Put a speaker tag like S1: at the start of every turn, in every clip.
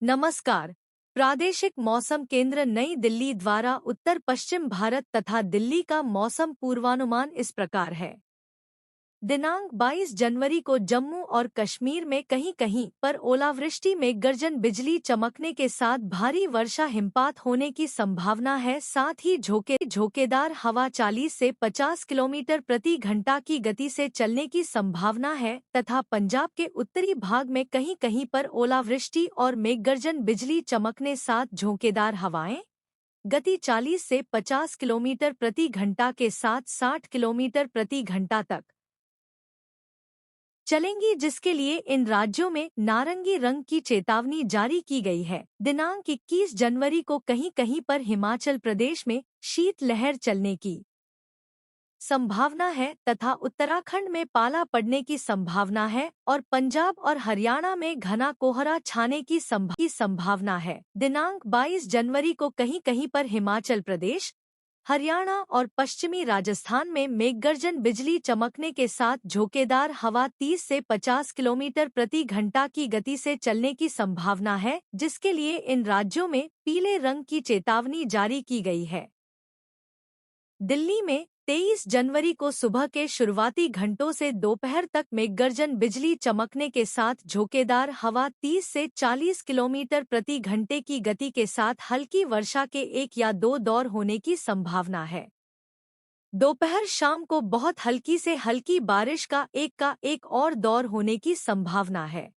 S1: नमस्कार। प्रादेशिक मौसम केंद्र नई दिल्ली द्वारा उत्तर पश्चिम भारत तथा दिल्ली का मौसम पूर्वानुमान इस प्रकार है। दिनांक 22 जनवरी को जम्मू और कश्मीर में कहीं कहीं पर ओलावृष्टि में गर्जन बिजली चमकने के साथ भारी वर्षा हिमपात होने की संभावना है। साथ ही झोंकेदार हवा 40 से 50 किलोमीटर प्रति घंटा की गति से चलने की संभावना है तथा पंजाब के उत्तरी भाग में कहीं कहीं पर ओलावृष्टि और मेघगर्जन बिजली चमकने साथ झोंकेदार हवाएं गति 40 से 50 किलोमीटर प्रति घंटा के साथ 60 किलोमीटर प्रति घंटा तक चलेंगी, जिसके लिए इन राज्यों में नारंगी रंग की चेतावनी जारी की गई है। दिनांक 21 जनवरी को कहीं कहीं पर हिमाचल प्रदेश में शीतलहर चलने की संभावना है तथा उत्तराखंड में पाला पड़ने की संभावना है और पंजाब और हरियाणा में घना कोहरा छाने की संभावना है। दिनांक 22 जनवरी को कहीं कहीं पर हिमाचल प्रदेश, हरियाणा और पश्चिमी राजस्थान में मेघगर्जन बिजली चमकने के साथ झोंकेदार हवा 30 से 50 किलोमीटर प्रति घंटा की गति से चलने की संभावना है, जिसके लिए इन राज्यों में पीले रंग की चेतावनी जारी की गई है। दिल्ली में 23 जनवरी को सुबह के शुरुआती घंटों से दोपहर तक मेघगर्जन बिजली चमकने के साथ झोंकेदार हवा 30 से 40 किलोमीटर प्रति घंटे की गति के साथ हल्की वर्षा के 1 या 2 दौर होने की संभावना है। दोपहर शाम को बहुत हल्की से हल्की बारिश का एक और दौर होने की संभावना है।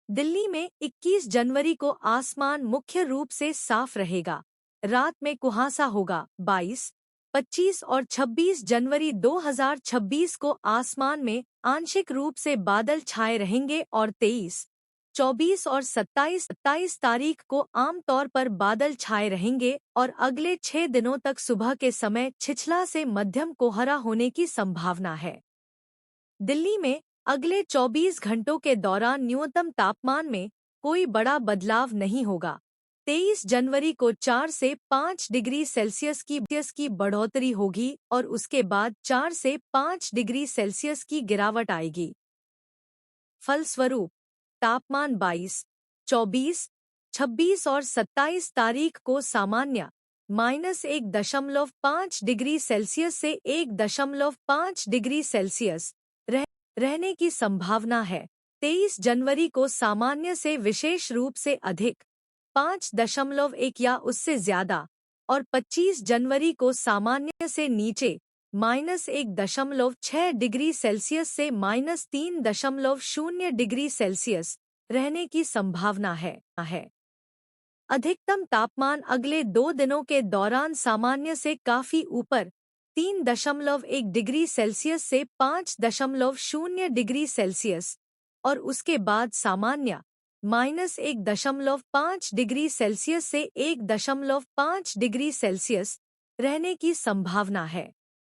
S1: दिल्ली में 21 जनवरी को आसमान मुख्य रूप से साफ रहेगा। रात में कुहासा होगा। 22, 25 और 26 जनवरी 2026 को आसमान में आंशिक रूप से बादल छाए रहेंगे और 23, 24 और 27 तारीख को आमतौर पर बादल छाए रहेंगे और अगले 6 दिनों तक सुबह के समय छिछला से मध्यम कोहरा होने की संभावना है। दिल्ली में अगले 24 घंटों के दौरान न्यूनतम तापमान में कोई बड़ा बदलाव नहीं होगा। 23 जनवरी को 4 से 5 डिग्री सेल्सियस की बढ़ोतरी होगी और उसके बाद 4 से 5 डिग्री सेल्सियस की गिरावट आएगी। फलस्वरूप तापमान 22, 24, 26 और 27 तारीख को सामान्य -1.5 डिग्री सेल्सियस से 1.5 डिग्री सेल्सियस रहने की संभावना है। 23 जनवरी को सामान्य से विशेष रूप से अधिक 5.1 या उससे ज्यादा और 25 जनवरी को सामान्य से नीचे -1.6 डिग्री सेल्सियस से -3.0 डिग्री सेल्सियस रहने की संभावना है। अधिकतम तापमान अगले 2 दिनों के दौरान सामान्य से काफी ऊपर 3.1 डिग्री सेल्सियस से 5.0 डिग्री सेल्सियस और उसके बाद सामान्य -1.5 डिग्री सेल्सियस से 1.5 डिग्री सेल्सियस रहने की संभावना है।